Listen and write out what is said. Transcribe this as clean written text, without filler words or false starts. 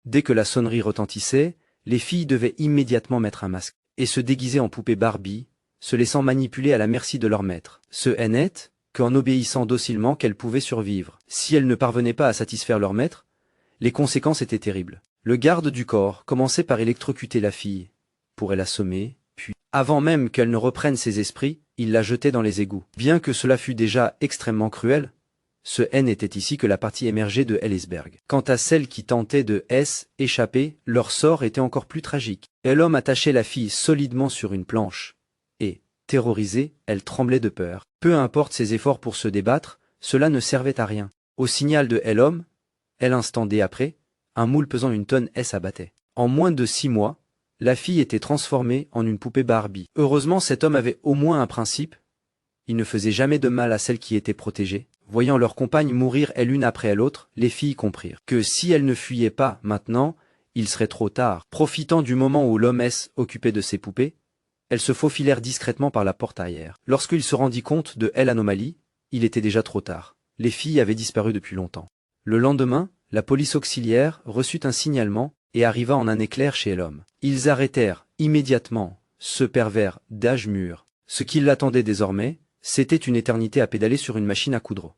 Dès que la sonnerie retentissait, les filles devaient immédiatement mettre un masque et se déguiser en poupée Barbie, se laissant manipuler à la merci de leur maître. Ce n'est qu'en obéissant docilement qu'elles pouvaient survivre. Si elles ne parvenaient pas à satisfaire leur maître, les conséquences étaient terribles. Le garde du corps commençait par électrocuter la fille, pourrait l'assommer, puis, avant même qu'elle ne reprenne ses esprits, il la jetait dans les égouts. Bien que cela fût déjà extrêmement cruel, ce n'était ici que la partie émergée de Ellisberg. Quant à celles qui tentaient de échapper, leur sort était encore plus tragique. L'homme attachait la fille solidement sur une planche, et, terrorisée, elle tremblait de peur. Peu importe ses efforts pour se débattre, cela ne servait à rien. Au signal de l'homme, l'instant après, un moule pesant une tonne s'abattait. En moins de 6 mois, la fille était transformée en une poupée Barbie. Heureusement, cet homme avait au moins un principe. Il ne faisait jamais de mal à celles qui étaient protégées. Voyant leurs compagnes mourir l'une après l'autre, les filles comprirent que si elles ne fuyaient pas maintenant, il serait trop tard. Profitant du moment où l'homme occupé de ses poupées, elles se faufilèrent discrètement par la porte arrière. Lorsqu'il se rendit compte de l'anomalie, il était déjà trop tard. Les filles avaient disparu depuis longtemps. Le lendemain, la police auxiliaire reçut un signalement et arriva en un éclair chez l'homme. Ils arrêtèrent immédiatement ce pervers d'âge mûr. Ce qui l'attendait désormais, c'était une éternité à pédaler sur une machine à coudre.